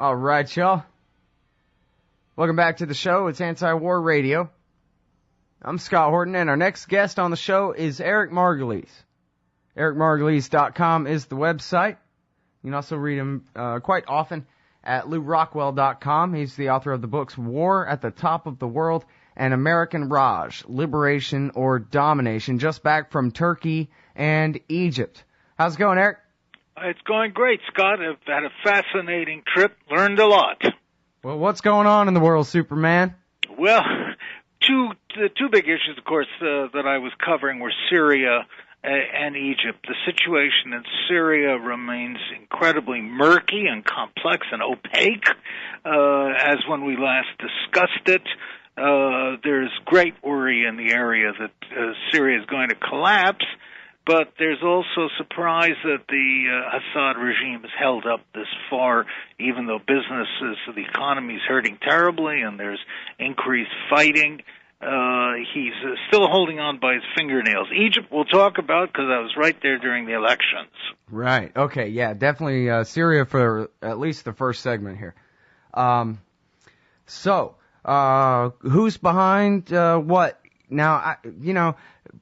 All right, y'all. Welcome back to the show. It's Anti-War Radio. I'm Scott Horton, and our next guest on the show is Eric Margolis. EricMargolis.com is the website. You can also read him quite often at LouRockwell.com. He's the author of the books War at the Top of the World and American Raj, Liberation or Domination, just back from Turkey and Egypt. How's it going, Eric? It's going great, Scott. I've had a fascinating trip, learned a lot. Well, what's going on in the world, Superman? Well, the two big issues, of course, that I was covering were Syria and Egypt. The situation in Syria remains incredibly murky and complex and opaque, as when we last discussed it. There's great worry in the area that Syria is going to collapse, but there's also surprise that the Assad regime has held up this far, even though businesses, the economy is hurting terribly and there's increased fighting. He's still holding on by his fingernails. Egypt we'll talk about because I was right there during the elections. Right. Okay. Yeah, definitely Syria for at least the first segment here. Who's behind what? Now,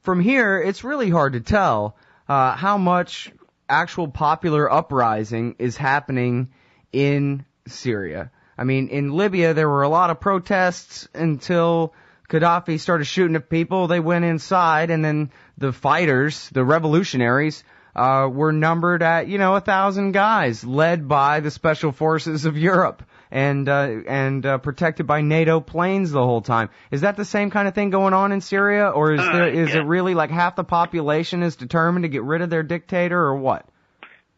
from here, it's really hard to tell how much actual popular uprising is happening in Syria. I mean, in Libya, there were a lot of protests until Gaddafi started shooting at people. They went inside, and then the fighters, the revolutionaries, were numbered at, 1,000 guys, led by the special forces of Europe and protected by NATO planes the whole time. Is that the same kind of thing going on in Syria, or is it really like half the population is determined to get rid of their dictator, or what?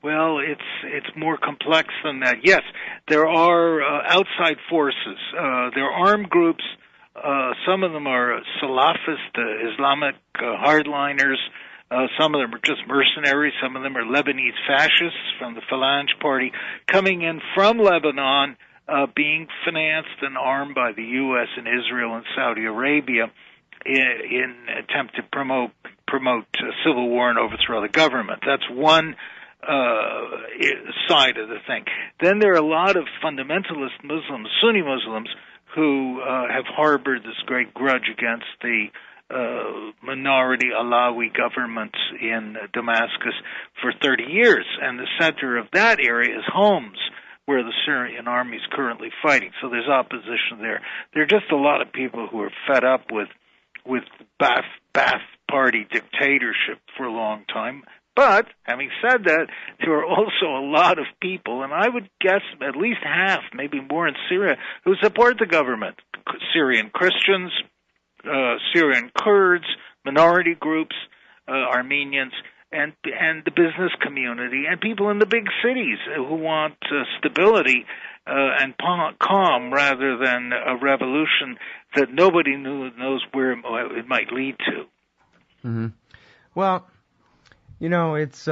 Well, it's more complex than that. Yes, there are outside forces. There are armed groups. Some of them are Salafist, Islamic hardliners. Some of them are just mercenaries. Some of them are Lebanese fascists from the Phalange Party coming in from Lebanon, being financed and armed by the U.S. and Israel and Saudi Arabia in attempt to promote civil war and overthrow the government. That's one side of the thing. Then there are a lot of fundamentalist Muslims, Sunni Muslims, who have harbored this great grudge against the minority Alawi government in Damascus for 30 years. And the center of that area is Homs, where the Syrian army is currently fighting. So there's opposition there. There are just a lot of people who are fed up with Ba'ath Party dictatorship for a long time. But, having said that, there are also a lot of people, and I would guess at least half, maybe more in Syria, who support the government. Syrian Christians, Syrian Kurds, minority groups, Armenians, and the business community, and people in the big cities who want stability and calm rather than a revolution that nobody knows where it might lead to. Mm-hmm. Well, it's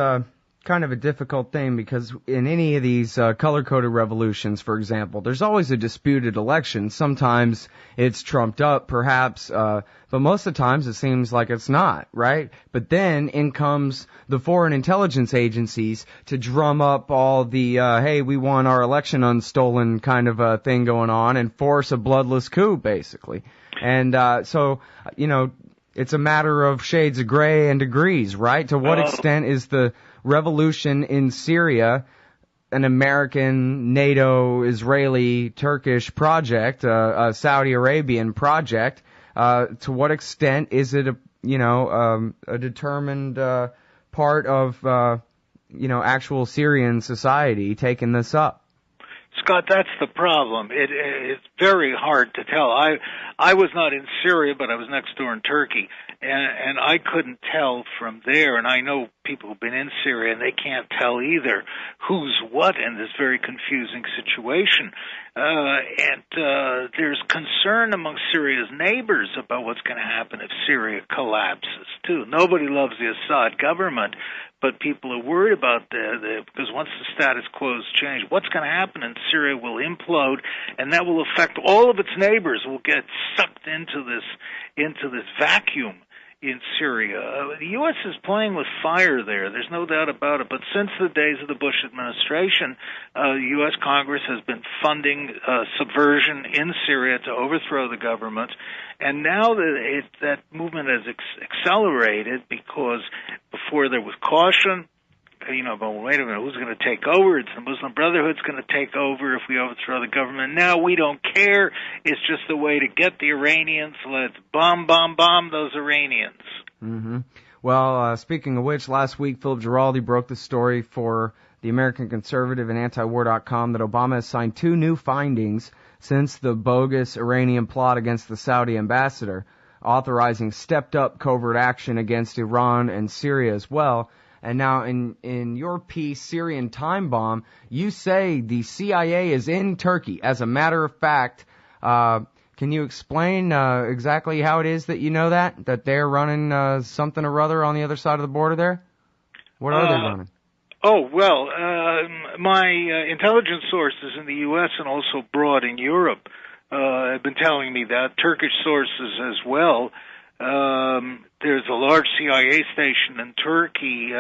kind of a difficult thing because in any of these color-coded revolutions, for example, there's always a disputed election. Sometimes it's trumped up, perhaps, but most of the times it seems like it's not, right? But then in comes the foreign intelligence agencies to drum up all the, hey, we want our election unstolen kind of a thing going on and force a bloodless coup, basically. And it's a matter of shades of gray and degrees, right? To what extent is the revolution in Syria an American, NATO, Israeli, Turkish project, a Saudi Arabian project? To what extent is it a determined part of actual Syrian society taking this up? Scott, that's the problem. It's very hard to tell. I was not in Syria, but I was next door in Turkey, and I couldn't tell from there. And I know people who've been in Syria, and they can't tell either who's what in this very confusing situation. There's concern among Syria's neighbors about what's going to happen if Syria collapses, too. Nobody loves the Assad government, but people are worried about because once the status quo is changed, what's going to happen in Syria will implode, and that will affect all of its neighbors. Will get sucked into this vacuum in Syria. The U.S. is playing with fire there. There's no doubt about it. But since the days of the Bush administration, the U.S. Congress has been funding subversion in Syria to overthrow the government. And now that movement has accelerated because before there was caution, but wait a minute, who's going to take over? It's the Muslim Brotherhood's going to take over if we overthrow the government. Now we don't care. It's just a way to get the Iranians. Let's bomb those Iranians. Mm-hmm. Well, speaking of which, last week Philip Giraldi broke the story for the American Conservative and Antiwar.com that Obama has signed 2 new findings since the bogus Iranian plot against the Saudi ambassador, authorizing stepped-up covert action against Iran and Syria as well. And now in your piece, Syrian Time Bomb, you say the CIA is in Turkey. As a matter of fact, can you explain exactly how it is that you know that they're running something or other on the other side of the border there? What are they running? Oh, well, my intelligence sources in the U.S. and also abroad in Europe have been telling me that, Turkish sources as well. There's a large CIA station in Turkey.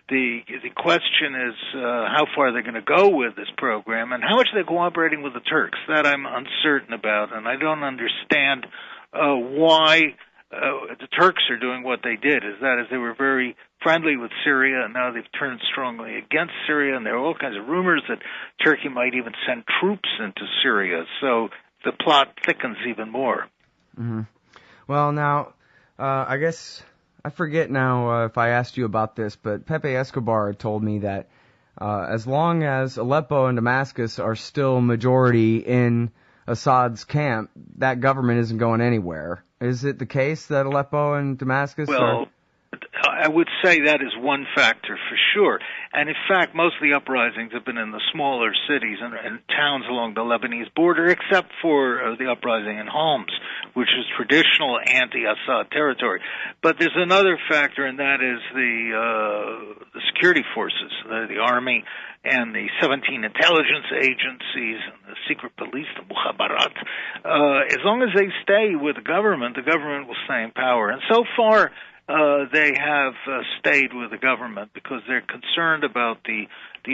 The question is how far they're going to go with this program and how much they're cooperating with the Turks. That I'm uncertain about, and I don't understand why the Turks are doing what they did. Is they were very friendly with Syria, and now they've turned strongly against Syria, and there are all kinds of rumors that Turkey might even send troops into Syria. So the plot thickens even more. Mm-hmm. Well, now, I guess, I forget now if I asked you about this, but Pepe Escobar told me that as long as Aleppo and Damascus are still majority in Assad's camp, that government isn't going anywhere. Is it the case that Aleppo and Damascus are... I would say that is one factor for sure. And in fact, most of the uprisings have been in the smaller cities and towns along the Lebanese border, except for the uprising in Homs, which is traditional anti-Assad territory. But there's another factor, and that is the security forces, the army and the 17 intelligence agencies and the secret police, the Mukhabarat. As long as they stay with the government will stay in power. And so far, they have stayed with the government because they're concerned about the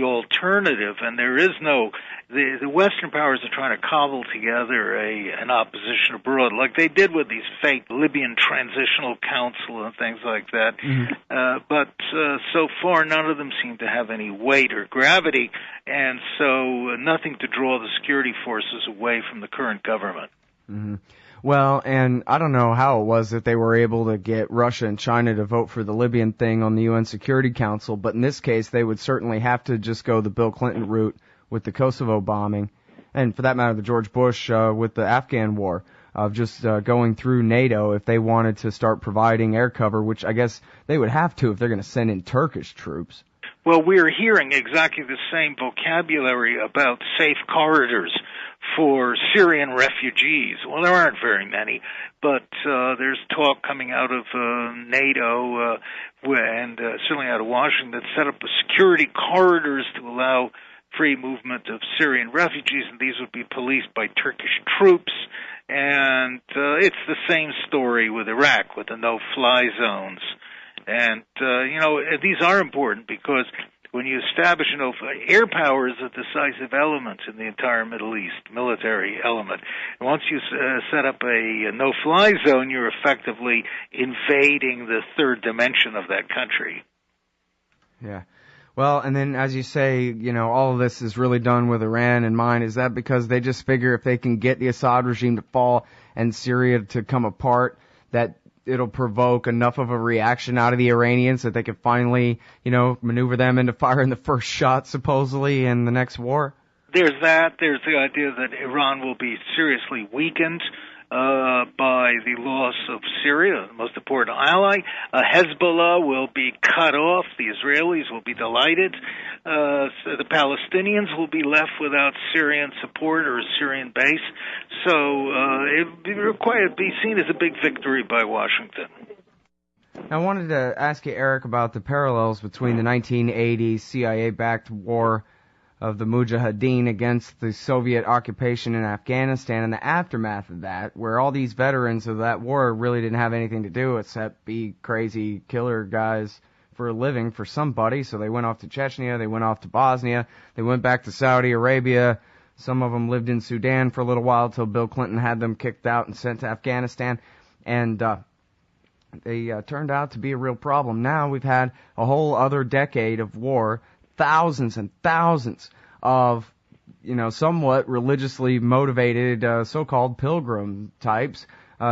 alternative, and there is no. The Western powers are trying to cobble together an opposition abroad, like they did with these fake Libyan Transitional Council and things like that. Mm-hmm. But so far, none of them seem to have any weight or gravity, and so nothing to draw the security forces away from the current government. Mm-hmm. Well, and I don't know how it was that they were able to get Russia and China to vote for the Libyan thing on the UN Security Council, but in this case they would certainly have to just go the Bill Clinton route with the Kosovo bombing, and for that matter the George Bush with the Afghan war, of just going through NATO if they wanted to start providing air cover, which I guess they would have to if they're going to send in Turkish troops. Well, we're hearing exactly the same vocabulary about safe corridors for Syrian refugees. Well, there aren't very many, but there's talk coming out of NATO and certainly out of Washington that set up security corridors to allow free movement of Syrian refugees, and these would be policed by Turkish troops. And it's the same story with Iraq, with the no-fly zones. And, these are important because when you establish air power is a decisive element in the entire Middle East, military element. And once you set up a no-fly zone, you're effectively invading the third dimension of that country. Yeah. Well, and then as you say, all of this is really done with Iran in mind. Is that because they just figure if they can get the Assad regime to fall and Syria to come apart, that it'll provoke enough of a reaction out of the Iranians that they could finally, maneuver them into firing the first shot, supposedly, in the next war? There's that. There's the idea that Iran will be seriously weakened by the loss of Syria, the most important ally. Hezbollah will be cut off. The Israelis will be delighted. So the Palestinians will be left without Syrian support or a Syrian base. So it would be seen as a big victory by Washington. I wanted to ask you, Eric, about the parallels between the 1980s CIA-backed war the Mujahideen against the Soviet occupation in Afghanistan and the aftermath of that, where all these veterans of that war really didn't have anything to do except be crazy killer guys for a living for somebody. So they went off to Chechnya, they went off to Bosnia, they went back to Saudi Arabia. Some of them lived in Sudan for a little while till Bill Clinton had them kicked out and sent to Afghanistan. And they turned out to be a real problem. Now we've had a whole other decade of war, thousands and thousands of, somewhat religiously motivated so-called pilgrim types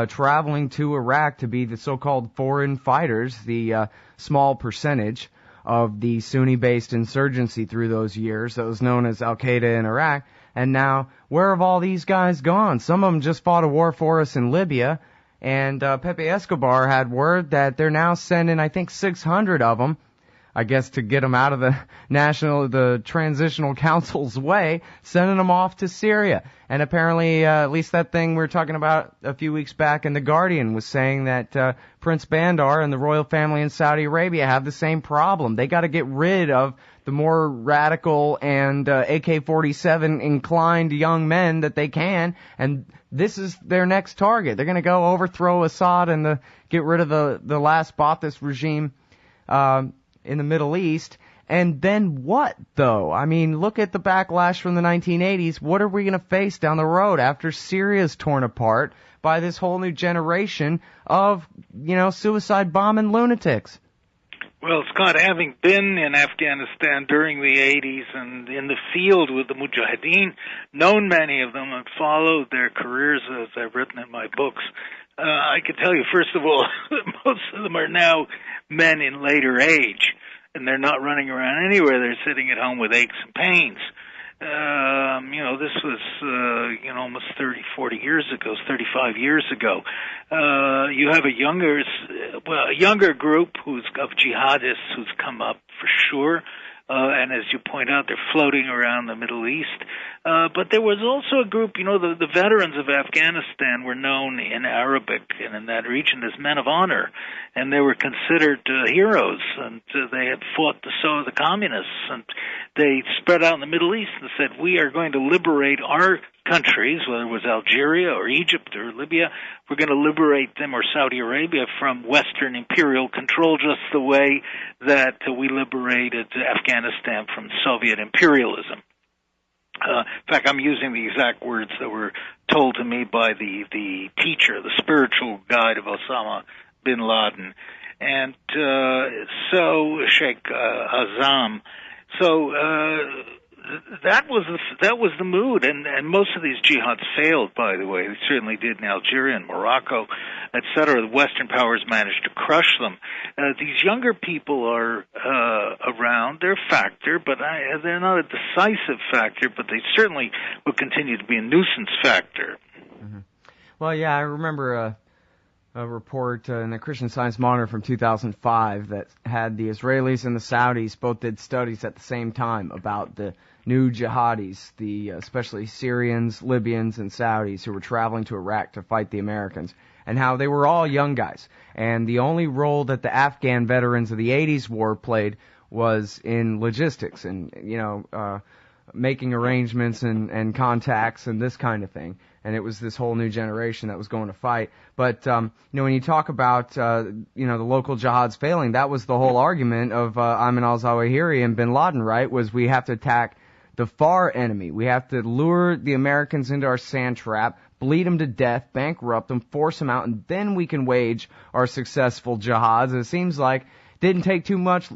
traveling to Iraq to be the so-called foreign fighters, the small percentage of the Sunni-based insurgency through those years that was known as Al-Qaeda in Iraq. And now, where have all these guys gone? Some of them just fought a war for us in Libya, and Pepe Escobar had word that they're now sending, I think, 600 of them, I guess to get them out of the Transitional Council's way, sending them off to Syria. And apparently, at least that thing we were talking about a few weeks back in The Guardian was saying that Prince Bandar and the royal family in Saudi Arabia have the same problem. They got to get rid of the more radical and AK-47 inclined young men that they can, and this is their next target. They're going to go overthrow Assad and get rid of the last Ba'athist regime in the Middle East. And then what, though? I mean, look at the backlash from the 1980s. What are we going to face down the road after Syria's torn apart by this whole new generation of, suicide bombing lunatics? Well, Scott, having been in Afghanistan during the 80s and in the field with the Mujahideen, known many of them and followed their careers as I've written in my books, I can tell you, first of all, most of them are now men in later age, and they're not running around anywhere. They're sitting at home with aches and pains. This was, almost 30, 40 years ago, 35 years ago. You have a younger group of jihadists who's come up for sure. And as you point out, they're floating around the Middle East. But there was also a group, the veterans of Afghanistan were known in Arabic and in that region as men of honor, and they were considered heroes, and they had fought the communists, and they spread out in the Middle East and said, we are going to liberate our countries, whether it was Algeria or Egypt or Libya, we're going to liberate them, or Saudi Arabia, from Western imperial control, just the way that we liberated Afghanistan from Soviet imperialism. In fact, I'm using the exact words that were told to me by the teacher, the spiritual guide of Osama bin Laden, and so Sheikh Azam. So that was the mood, and most of these jihads failed, by the way. They certainly did in Algeria and Morocco, etc. The Western powers managed to crush them. These younger people are around. They're a factor, but they're not a decisive factor, but they certainly will continue to be a nuisance factor. Mm-hmm. Well, yeah, I remember a report in the Christian Science Monitor from 2005 that had the Israelis and the Saudis both did studies at the same time about the new jihadis, especially Syrians, Libyans, and Saudis who were traveling to Iraq to fight the Americans, and how they were all young guys. And the only role that the Afghan veterans of the 80s war played was in logistics and, making arrangements and contacts and this kind of thing. And it was this whole new generation that was going to fight. But, when you talk about, the local jihads failing, that was the whole argument of Ayman al-Zawahiri and bin Laden, right, was we have to attack the far enemy. We have to lure the Americans into our sand trap, bleed them to death, bankrupt them, force them out, and then we can wage our successful jihads. And it seems like didn't take too much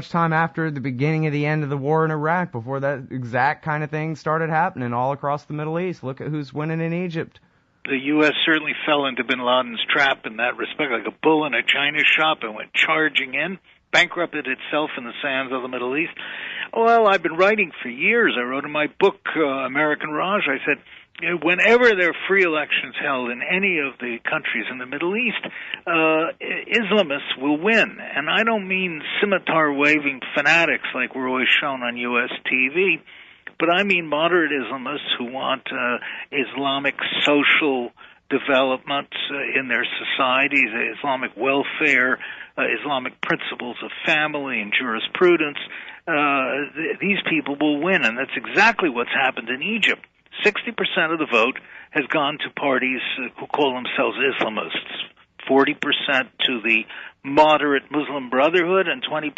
time after the beginning of the end of the war in Iraq before that exact kind of thing started happening all across the Middle East. Look at who's winning in Egypt. The U.S. certainly fell into bin Laden's trap in that respect, like a bull in a china shop, and went charging in, bankrupted itself in the sands of the Middle East. Well, I've been writing for years. I wrote in my book, American Raj, I said, whenever there are free elections held in any of the countries in the Middle East, Islamists will win. And I don't mean scimitar-waving fanatics like we're always shown on U.S. TV, but I mean moderate Islamists who want Islamic social development in their societies, Islamic welfare, Islamic principles of family and jurisprudence. these people will win, and that's exactly what's happened in Egypt. 60% of the vote has gone to parties who call themselves Islamists, 40% to the moderate Muslim Brotherhood, and 20%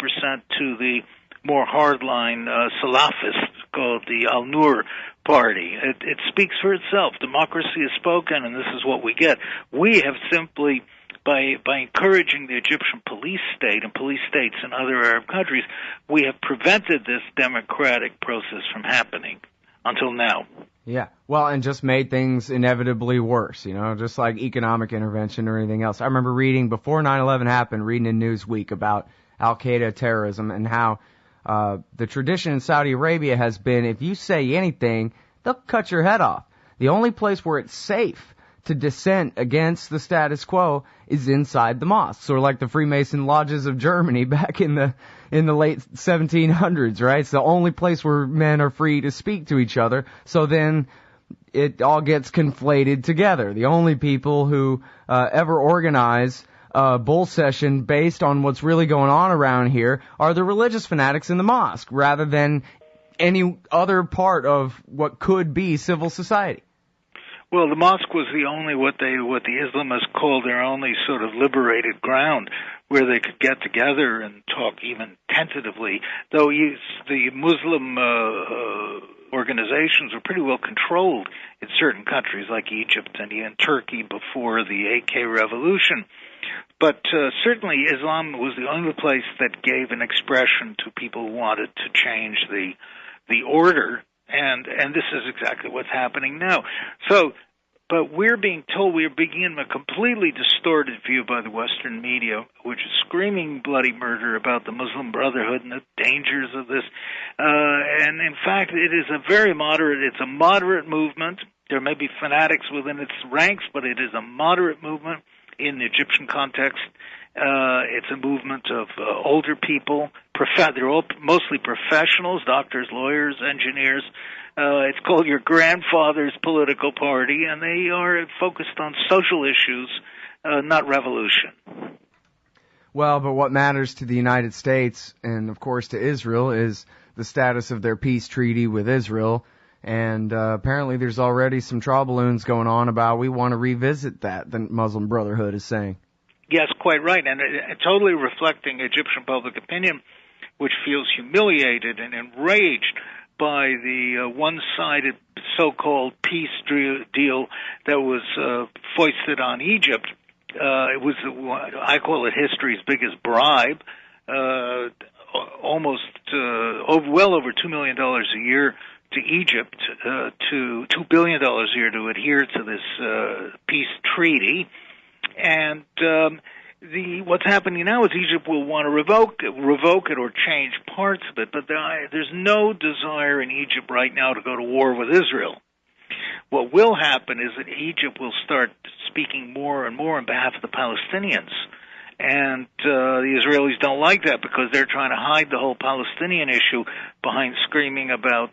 to the more hardline Salafists called the Al-Nur Party. It speaks for itself. Democracy is spoken, and this is what we get. We have simply, by encouraging the Egyptian police state and police states in other Arab countries, we have prevented this democratic process from happening until now. Yeah, well, and just made things inevitably worse, just like economic intervention or anything else. I remember reading, before 9/11 happened, reading in Newsweek about Al-Qaeda terrorism and how the tradition in Saudi Arabia has been, if you say anything, they'll cut your head off. The only place where it's safe to dissent against the status quo is inside the mosques, or like the Freemason lodges of Germany back in the late 1700s, right? It's the only place where men are free to speak to each other. So then it all gets conflated together. The only people who ever organize a bull session based on what's really going on around here are the religious fanatics in the mosque, rather than any other part of what could be civil society. Well, the mosque was the only what the Islamists called their only sort of liberated ground where they could get together and talk even tentatively. Though the Muslim organizations were pretty well controlled in certain countries like Egypt and even Turkey before the AK revolution. But certainly Islam was the only place that gave an expression to people who wanted to change the order. And this is exactly what's happening now. But we're being told we are beginning a completely distorted view by the Western media, which is screaming bloody murder about the Muslim Brotherhood and the dangers of this. And in fact, it's a moderate movement. There may be fanatics within its ranks, but it is a moderate movement in the Egyptian context. It's a movement of older people. They're all mostly professionals, doctors, lawyers, engineers. It's called your grandfather's political party, and they are focused on social issues, not revolution. Well, but what matters to the United States and, of course, to Israel is the status of their peace treaty with Israel. And apparently there's already some trial balloons going on about we want to revisit that, the Muslim Brotherhood is saying. Yes, quite right, and totally reflecting Egyptian public opinion, which feels humiliated and enraged by the one-sided so-called peace deal that was foisted on Egypt. It was, I call it history's biggest bribe, well over $2 million a year to Egypt, to $2 billion a year to adhere to this peace treaty. And what's happening now is Egypt will want to revoke it or change parts of it, but there's no desire in Egypt right now to go to war with Israel. What will happen is that Egypt will start speaking more and more on behalf of the Palestinians. And the Israelis don't like that because they're trying to hide the whole Palestinian issue behind screaming about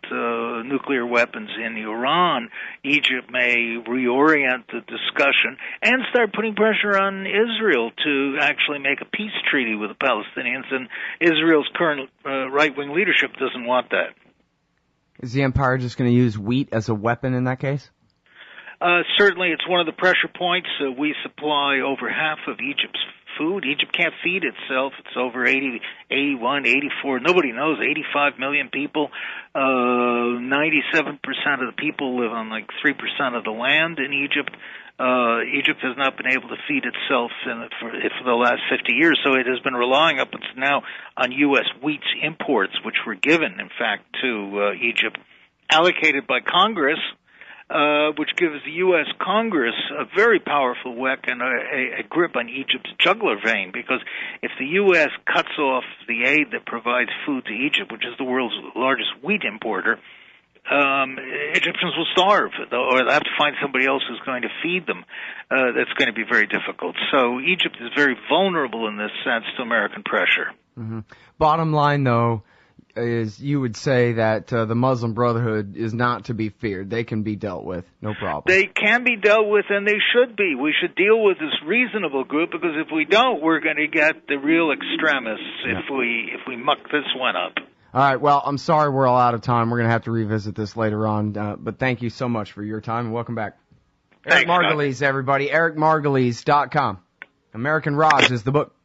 nuclear weapons in Iran. Egypt may reorient the discussion and start putting pressure on Israel to actually make a peace treaty with the Palestinians, and Israel's current right-wing leadership doesn't want that. Is the empire just going to use wheat as a weapon in that case? Certainly, it's one of the pressure points. We supply over half of Egypt's food. Egypt can't feed itself. It's over 80, 81, 84. Nobody knows. 85 million people. 97% of the people live on like 3% of the land in Egypt. Egypt has not been able to feed itself for the last 50 years, so it has been relying up until now on U.S. wheat imports, which were given, in fact, to Egypt, allocated by Congress, which gives the U.S. Congress a very powerful weapon, a grip on Egypt's jugular vein, because if the U.S. cuts off the aid that provides food to Egypt, which is the world's largest wheat importer, Egyptians will starve, or they'll have to find somebody else who's going to feed them. That's going to be very difficult. So Egypt is very vulnerable in this sense to American pressure. Mm-hmm. Bottom line, though, is you would say that the Muslim Brotherhood is not to be feared. They can be dealt with, no problem. They can be dealt with, and they should be. We should deal with this reasonable group, because if we don't, we're going to get the real extremists if we muck this one up. All right, well, I'm sorry we're all out of time. We're going to have to revisit this later on, but thank you so much for your time, and welcome back. Thanks, Eric Margolis, everybody, ericmargolis.com. American Raj is the book.